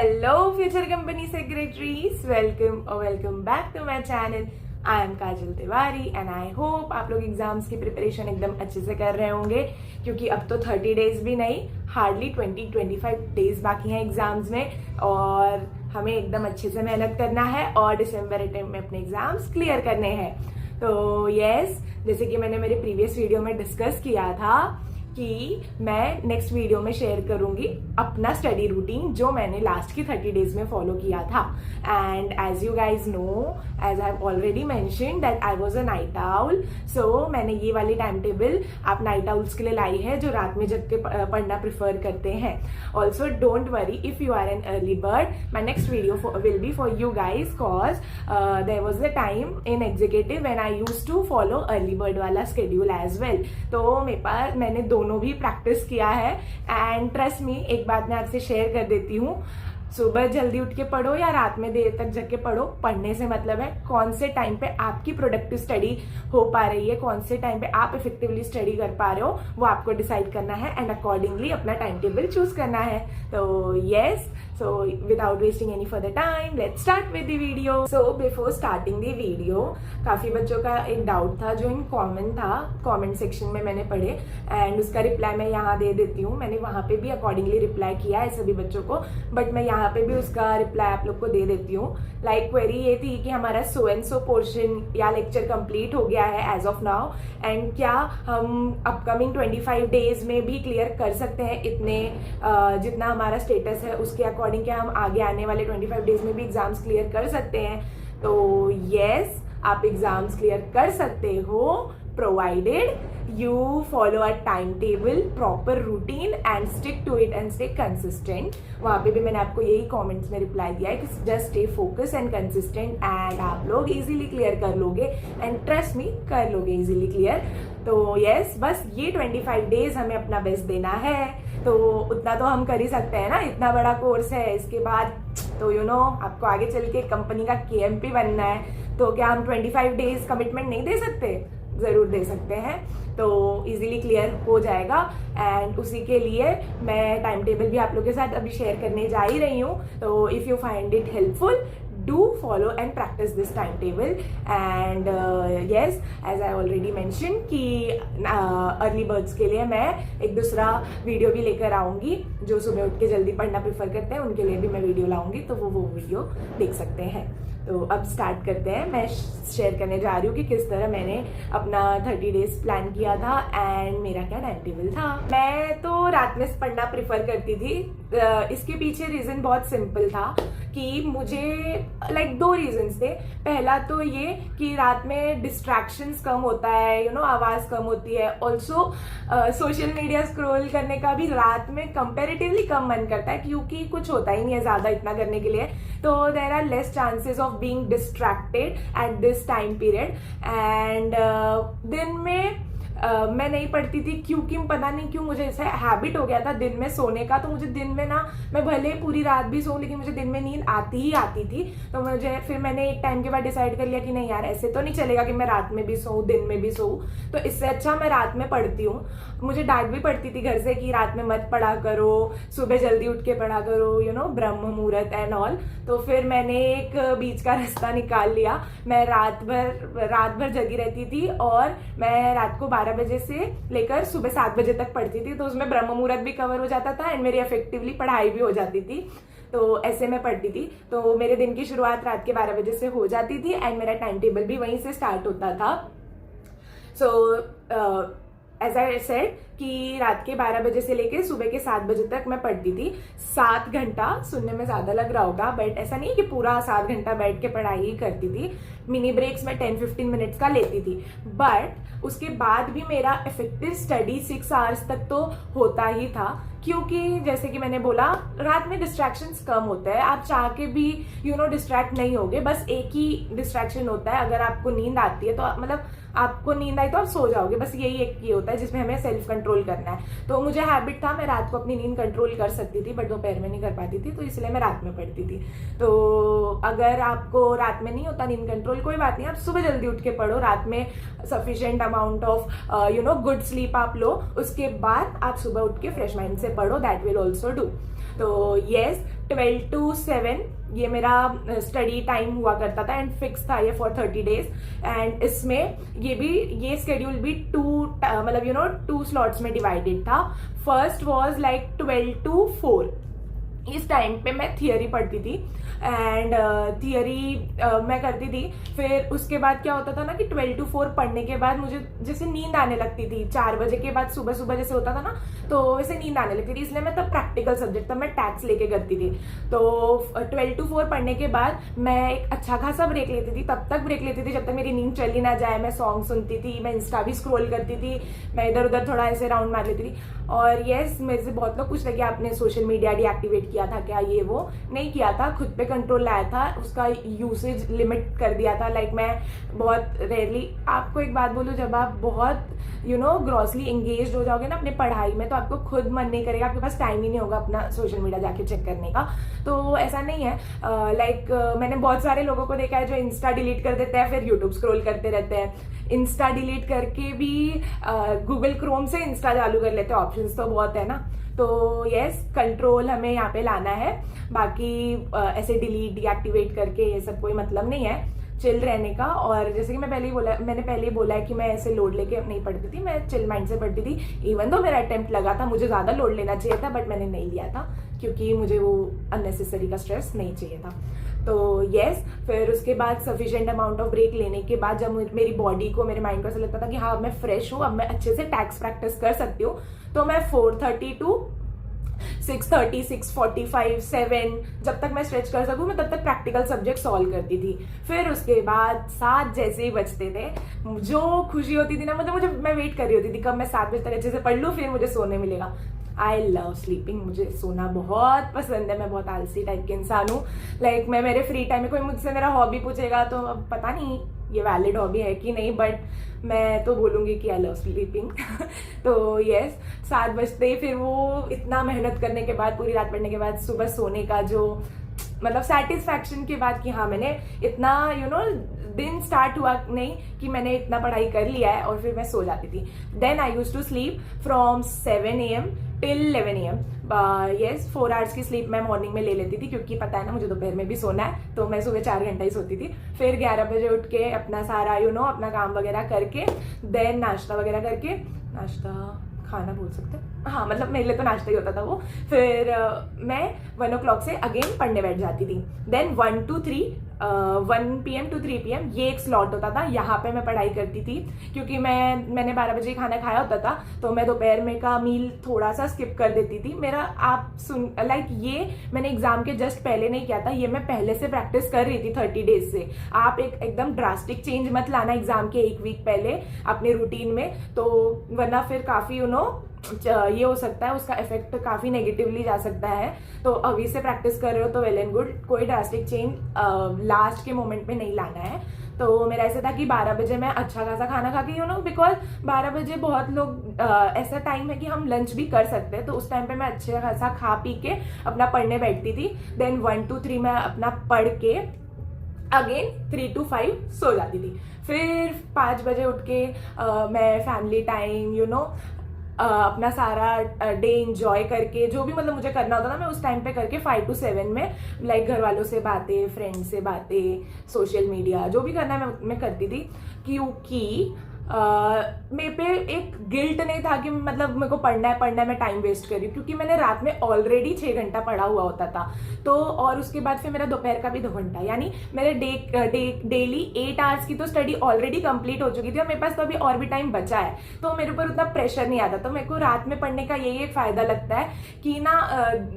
Hello future company secretaries, welcome back to my channel. I am Kajal Tiwari and I hope आप लोग exams की preparation एकदम अच्छे से कर रहे होंगे, क्योंकि अब तो 30 डेज भी नहीं, हार्डली 20-25 डेज बाकी हैं एग्जाम्स में और हमें एकदम अच्छे से मेहनत करना है और दिसंबर अटेम्प्ट में अपने एग्जाम्स क्लियर करने हैं। तो यस, जैसे कि मैंने मेरे प्रीवियस वीडियो में डिस्कस किया था कि मैं नेक्स्ट वीडियो में शेयर करूंगी अपना स्टडी रूटीन जो मैंने लास्ट की 30 डेज में फॉलो किया था। And as you guys know, as I have already mention that I was a night owl, so मैंने ये वाली टाइम टेबल आप नाइट आउल्स के लिए लाई है जो रात में जग के पढ़ना प्रिफर करते हैं। Also don't worry if you are an early bird, my next video will be for you guys, cause there was a time in executive when I used to follow early bird वाला schedule as well. तो मेरे पास मैंने दोनों भी practice किया है and trust me, एक बात मैं आपसे शेयर कर देती हूँ, सुबह जल्दी उठ के पढ़ो या रात में देर तक जग के पढ़ो, पढ़ने से मतलब है कौन से टाइम पे आपकी प्रोडक्टिव स्टडी हो पा रही है, कौन से टाइम पे आप इफेक्टिवली स्टडी कर पा रहे हो, वो आपको डिसाइड करना है एंड अकॉर्डिंगली अपना टाइम टेबल चूज करना है। तो yes, so without wasting any further time let's start with the video. So before starting the video, काफी बच्चों का एक डाउट था जो इन कॉमेंट था, कॉमेंट सेक्शन में मैंने पढ़े एंड उसका रिप्लाई मैं यहाँ दे देती हूँ। मैंने वहां पे भी अकॉर्डिंगली रिप्लाई किया है सभी बच्चों को, बट मैं यहाँ पे भी उसका रिप्लाई आप लोग को दे देती हूँ। लाइक क्वेरी ये थी कि हमारा सो एंड सो पोर्शन या लेक्चर कंप्लीट हो गया है एज ऑफ नाउ, एंड क्या हम अपकमिंग 25 डेज में भी क्लियर कर सकते हैं इतने जितना हमारा स्टेटस है उसके अकॉर्डिंग, क्या हम आगे आने वाले 25 डेज में भी एग्जाम्स क्लियर कर सकते हैं? तो यस, आप एग्जाम्स क्लियर कर सकते हो provided you follow a timetable, proper routine and stick to it and stay consistent। वहाँ पे भी मैंने आपको यही कमेंट्स में रिप्लाई दिया है कि just stay focus and consistent and आप लोग इजीली क्लियर कर लोगे एंड ट्रस्ट मी, कर लोगे इजीली क्लियर। तो यस, बस ये 25 डेज हमें अपना बेस्ट देना है, तो उतना तो हम कर ही सकते हैं ना, इतना बड़ा कोर्स है। इसके बाद तो यू नो आपको आगे चल के कंपनी का KMP बनना है, तो क्या हम 25 डेज कमिटमेंट नहीं दे सकते? जरूर दे सकते हैं। तो इजीली क्लियर हो जाएगा एंड उसी के लिए मैं टाइम टेबल भी आप लोगों के साथ अभी शेयर करने जा ही रही हूँ। तो if you find it helpful, do follow and practice this timetable and yes, as I already mentioned कि अर्ली बर्ड्स के लिए मैं एक दूसरा वीडियो भी लेकर आऊंगी, जो सुबह उठ के जल्दी पढ़ना प्रेफर करते हैं उनके लिए भी मैं वीडियो लाऊंगी, तो वो वीडियो देख सकते हैं। तो अब स्टार्ट करते हैं। मैं शेयर करने जा रही हूँ कि किस तरह मैंने अपना 30 डेज प्लान किया था एंड मेरा क्या टाइम टेबल था। मैं तो रात में पढ़ना प्रेफर करती थी। इसके पीछे रीजन बहुत सिंपल था कि मुझे लाइक 2 रीजंस थे। पहला तो ये कि रात में डिस्ट्रैक्शंस कम होता है, यू नो आवाज कम होती है। ऑल्सो सोशल मीडिया स्क्रॉल करने का भी रात में कंपेरेटिवली कम मन करता है, क्योंकि कुछ होता ही नहीं है ज्यादा इतना करने के लिए, तो there are less chances of being distracted at this time period. And दिन में मैं नहीं पढ़ती थी, क्योंकि पता नहीं क्यों मुझे ऐसा हैबिट हो गया था दिन में सोने का। तो मुझे दिन में ना, मैं भले पूरी रात भी सोऊं लेकिन मुझे दिन में नींद आती ही आती थी। तो मुझे फिर मैंने एक टाइम के बाद डिसाइड कर लिया कि नहीं यार, ऐसे तो नहीं चलेगा कि मैं रात में भी सोऊं दिन में भी सोऊं, तो इससे अच्छा मैं रात में पढ़ती हूँ। मुझे डांट भी पड़ती थी घर से कि रात में मत पढ़ा करो, सुबह जल्दी उठ के पढ़ा करो, यू नो ब्रह्म मुहूर्त एंड ऑल। तो फिर मैंने एक बीच का रास्ता निकाल लिया। मैं रात भर जगी रहती थी और मैं रात को 12 बजे से लेकर सुबह 7 बजे तक पढ़ती थी, तो उसमें ब्रह्म मुहूर्त भी कवर हो जाता था एंड मेरी इफेक्टिवली पढ़ाई भी हो जाती थी। तो ऐसे मैं पढ़ती थी, तो मेरे दिन की शुरुआत रात के 12 बजे से हो जाती थी एंड मेरा टाइम टेबल भी वहीं से स्टार्ट होता था। सो एज आई सेड कि रात के 12 बजे से लेके सुबह के 7 बजे तक मैं पढ़ती थी। 7 घंटा सुनने में ज्यादा लग रहा होगा, बट ऐसा नहीं कि पूरा 7 घंटा बैठ के पढ़ाई ही करती थी। मिनी ब्रेक्स में 10-15 मिनट्स का लेती थी, बट उसके बाद भी मेरा इफेक्टिव स्टडी 6 आवर्स तक तो होता ही था, क्योंकि जैसे कि मैंने बोला रात में डिस्ट्रैक्शंस कम होते हैं। आप चाह के भी यू नो डिस्ट्रैक्ट नहीं होगे, बस एक ही डिस्ट्रैक्शन होता है। अगर आपको नींद आती है तो मतलब आपको नींद आई तो आप सो जाओगे, बस यही एक ये होता है जिसमें हमें सेल्फ कंट्रोल करना है। तो मुझे हैबिट था, मैं रात को अपनी नींद कंट्रोल कर सकती थी, बट दोपहर में नहीं कर पाती थी, तो इसलिए मैं रात में पढ़ती थी। तो अगर आपको रात में नहीं होता नींद कंट्रोल, कोई बात नहीं, आप सुबह जल्दी उठ के पढ़ो, रात में sufficient amount of you know good sleep आप लो, उसके बाद आप सुबह उठ के फ्रेश माइंड से पढ़ो, दैट विल ऑल्सो डू। तो येस 12 to 7 ये मेरा स्टडी टाइम हुआ करता था एंड फिक्स था ये फॉर 30 डेज। एंड इसमें ये स्केड्यूल भी मतलब 2 स्लॉट्स में डिवाइडेड था। First was like 12 to 4। इस टाइम पे मैं थियरी पढ़ती थी एंड थियरी मैं करती थी। फिर उसके बाद क्या होता था ना कि 12 to 4 पढ़ने के बाद मुझे जैसे नींद आने लगती थी। 4 बजे के बाद सुबह सुबह जैसे होता था ना, तो वैसे नींद आने लगती थी, इसलिए मैं तब प्रैक्टिकल सब्जेक्ट तब मैं टैक्स लेके करती थी। तो 12 to 4 पढ़ने के बाद मैं एक अच्छा खासा ब्रेक लेती थी। तब तक ब्रेक लेती थी जब तक मेरी नींद चली ना जाए। मैं सॉन्ग सुनती थी, मैं इंस्टा भी स्क्रॉल करती थी, मैं इधर उधर थोड़ा ऐसे राउंड मार लेती थी। और येस, मेरे से बहुत लोग पूछ रहे कि आपने सोशल मीडिया डीएक्टिवेट किया था क्या? ये वो नहीं किया था, खुद पे कंट्रोल लाया था, उसका यूसेज लिमिट कर दिया था। लाइक मैं बहुत रेयरली, आपको एक बात बोलूं, जब आप बहुत ग्रॉसली एंगेज हो जाओगे ना अपने पढ़ाई में, तो आपको खुद मन नहीं करेगा, आपके पास टाइम ही नहीं होगा अपना सोशल मीडिया जाके चेक करने का। तो ऐसा नहीं है। मैंने बहुत सारे लोगों को देखा है जो इंस्टा डिलीट कर देते हैं फिर यूट्यूब स्क्रॉल करते रहते हैं। इंस्टा डिलीट करके भी गूगल क्रोम से इंस्टा चालू कर लेते हैं, ऑप्शंस तो बहुत है ना। तो यस, कंट्रोल हमें यहाँ पे लाना है। बाकी ऐसे डिलीट डीएक्टिवेट करके ये सब कोई मतलब नहीं है, चिल रहने का। और जैसे कि मैंने पहले ही बोला है कि मैं ऐसे लोड लेके नहीं पढ़ती थी, मैं चिल माइंड से पढ़ती थी। इवन दो मेरा अटेम्प्ट लगा था, मुझे ज्यादा लोड लेना चाहिए था, बट मैंने नहीं लिया था क्योंकि मुझे वो अननेसेसरी का स्ट्रेस नहीं चाहिए था। तो यस, फिर उसके बाद सफिशिएंट अमाउंट ऑफ ब्रेक लेने के बाद जब मेरी बॉडी को, मेरे माइंड को ऐसा लगता था कि हाँ मैं फ्रेश हूँ, अब मैं अच्छे से टैक्स प्रैक्टिस कर सकती हूँ, तो मैं 4:30 to 6:30, 6:45, 7 जब तक मैं स्ट्रेच कर सकूं मैं तब तक प्रैक्टिकल सब्जेक्ट सॉल्व करती थी। फिर उसके बाद 7 जैसे ही बजते थे, जो खुशी होती थी ना, मतलब मैं वेट कर रही होती थी कब मैं 7 बजे तक अच्छे से पढ़ लूं, फिर मुझे सोने मिलेगा। आई लव स्लीपिंग, मुझे सोना बहुत पसंद है। मैं बहुत आलसी टाइप के इंसान हूँ। लाइक मैं मेरे फ्री टाइम में, कोई मुझसे मेरा हॉबी पूछेगा तो अब पता नहीं ये वैलिड हॉबी है कि नहीं, बट मैं तो बोलूंगी कि आई लव स्लीपिंग। तो यस, 7 बजते ही फिर वो इतना मेहनत करने के बाद, पूरी रात पढ़ने के बाद सुबह सोने का जो मतलब सेटिस्फैक्शन के बाद कि हाँ मैंने इतना दिन स्टार्ट हुआ नहीं कि मैंने इतना पढ़ाई कर लिया है, और फिर मैं सो जाती थी। Then I use to sleep from 7 AM till 11 AM। Yes, 4 hours की स्लीप मैं मॉर्निंग में ले लेती थी, क्योंकि पता है ना मुझे दोपहर में भी सोना है, तो मैं सुबह 4 घंटा ही सोती थी। फिर 11 बजे उठ के अपना सारा अपना काम वगैरह करके, देन नाश्ता वगैरह करके, खाना बोल सकते हैं, हाँ मतलब मेरे लिए तो नाश्ता ही होता था वो। फिर मैं 1 o'clock से अगेन पढ़ने बैठ जाती थी। देन 1 PM to 3 PM ये एक स्लॉट होता था, यहाँ पे मैं पढ़ाई करती थी, क्योंकि मैंने 12 बजे खाना खाया होता था, तो मैं दोपहर में का मील थोड़ा सा स्किप कर देती थी। ये मैंने एग्जाम के जस्ट पहले नहीं किया था, ये मैं पहले से प्रैक्टिस कर रही थी 30 डेज से। आप एकदम ड्रास्टिक चेंज मत लाना एग्जाम के 1 वीक पहले अपने रूटीन में, तो वरना फिर काफी ये हो सकता है, उसका इफेक्ट काफी नेगेटिवली जा सकता है। तो अभी से प्रैक्टिस कर रहे हो तो वेल एंड गुड, कोई ड्रास्टिक चेंज लास्ट के मोमेंट पे नहीं लाना है। तो मेरा ऐसा था कि 12 बजे मैं अच्छा खासा खाना खा के बिकॉज 12 बजे बहुत लोग ऐसा टाइम है कि हम लंच भी कर सकते हैं, तो उस टाइम पे मैं अच्छा खासा खा पी के अपना पढ़ने बैठती थी। देन 1 to 3 मैं अपना पढ़ के अगेन 3 to 5 सो जाती थी। फिर 5 बजे उठ के मैं फैमिली टाइम अपना सारा डे इंजॉय करके, जो भी मतलब मुझे करना होता था मैं उस टाइम पे करके 5 to 7 में लाइक घर वालों से बातें, फ्रेंड से बातें, सोशल मीडिया, जो भी करना है मैं करती थी। क्योंकि मेरे पे एक गिल्ट नहीं था कि मतलब मेरे को पढ़ना है मैं टाइम वेस्ट कर रही हूँ, क्योंकि मैंने रात में ऑलरेडी 6 घंटा पढ़ा हुआ होता था। तो और उसके बाद फिर मेरा दोपहर का भी 2 घंटा, यानी मेरे डेली 8 hours की तो स्टडी ऑलरेडी कंप्लीट हो चुकी थी, और मेरे पास तो अभी और भी टाइम बचा है, तो मेरे ऊपर उतना प्रेशर नहीं आता। तो मेरे को रात में पढ़ने का यही एक फायदा लगता है कि ना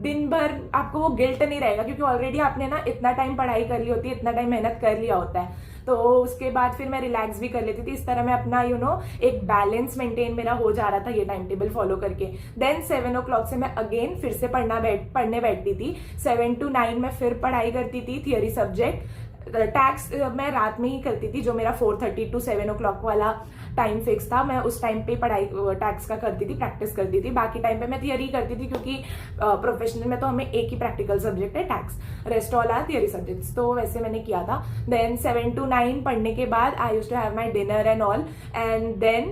दिन भर आपको वो गिल्ट नहीं रहेगा, क्योंकि ऑलरेडी आपने ना इतना टाइम पढ़ाई कर ली होती है, इतना टाइम मेहनत कर लिया होता है। तो उसके बाद फिर मैं रिलैक्स भी कर लेती थी। इस तरह मैं अपना एक बैलेंस मेंटेन मेरा हो जा रहा था ये टाइम टेबल फॉलो करके। देन 7 o'clock से मैं अगेन फिर से पढ़ने बैठती थी। 7 to 9 में फिर पढ़ाई करती थी थियरी सब्जेक्ट। टैक्स मैं रात में ही करती थी, जो मेरा 4:30 to 7 o'clock वाला टाइम फिक्स था, मैं उस टाइम पे पढ़ाई टैक्स का करती थी, प्रैक्टिस करती थी। बाकी टाइम पे मैं थियरी करती थी, क्योंकि प्रोफेशनल में तो हमें एक ही प्रैक्टिकल सब्जेक्ट है tax, rest all are theory subjects. तो वैसे मैंने किया था। देन 7 to 9 पढ़ने के बाद I used to have my dinner and all, and then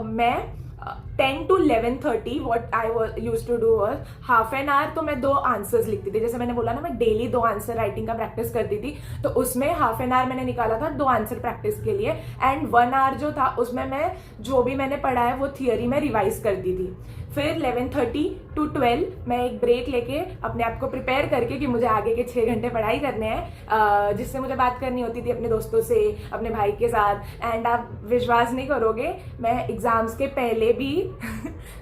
मैं 10 to 11:30 what I used to do was half an hour तो मैं 2 आंसर्स लिखती थी। जैसे मैंने बोला ना, मैं डेली 2 आंसर राइटिंग का प्रैक्टिस करती थी, तो उसमें हाफ एन आवर मैंने निकाला था 2 आंसर प्रैक्टिस के लिए, एंड 1 आवर जो था उसमें मैं जो भी मैंने पढ़ा है वो थियरी में रिवाइज करती थी। फिर 11:30 to 12 मैं एक ब्रेक लेके अपने आप को प्रिपेयर करके कि मुझे आगे के 6 घंटे पढ़ाई करने हैं, जिससे मुझे बात करनी होती थी अपने दोस्तों से, अपने भाई के साथ। एंड आप विश्वास नहीं करोगे, मैं एग्जाम्स के पहले भी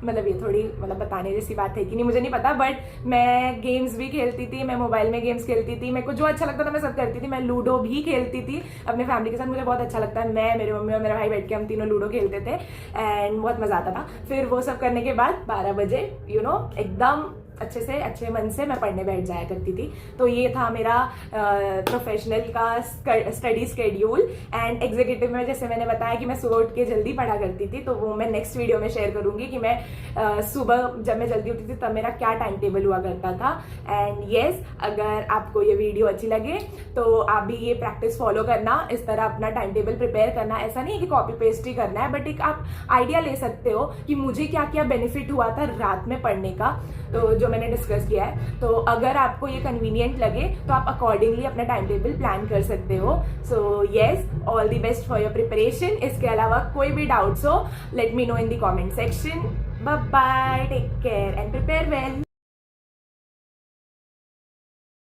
मतलब ये थोड़ी मतलब बताने जैसी बात है कि नहीं मुझे नहीं पता, बट मैं गेम्स भी खेलती थी, मैं मोबाइल में गेम्स खेलती थी, मेरे को जो अच्छा लगता था मैं सब करती थी। मैं लूडो भी खेलती थी अपने फैमिली के साथ, मुझे बहुत अच्छा लगता है। मैं, मेरे मम्मी और मेरा भाई बैठ के हम तीनों लूडो खेलते थे एंड बहुत मजा आता था। फिर वो सब करने के बाद 12 बजे एकदम अच्छे से अच्छे मन से मैं पढ़ने बैठ जाया करती थी। तो ये था मेरा प्रोफेशनल का स्टडी स्केड्यूल। एंड एग्जीक्यूटिव में जैसे मैंने बताया कि मैं सुबह उठ के जल्दी पढ़ा करती थी, तो वो मैं नेक्स्ट वीडियो में शेयर करूंगी कि मैं सुबह जब मैं जल्दी उठती थी तब मेरा क्या टाइम टेबल हुआ करता था। एंड येस, अगर आपको ये वीडियो अच्छी लगे तो आप भी ये प्रैक्टिस फॉलो करना, इस तरह अपना टाइम टेबल प्रिपेयर करना। ऐसा नहीं है कि कॉपी पेस्ट ही करना है, बट एक आप आइडिया ले सकते हो कि मुझे क्या क्या बेनिफिट हुआ था रात में पढ़ने का, तो जो मैंने डिस्कस किया है। तो अगर आपको ये कन्वीनियंट लगे तो आप अकॉर्डिंगली अपना टाइम टेबल प्लान कर सकते हो। So yes, all the best for your preparation. इसके अलावा कोई भी डाउट्स हो, let me know in the comment section. Bye bye, take care and prepare well.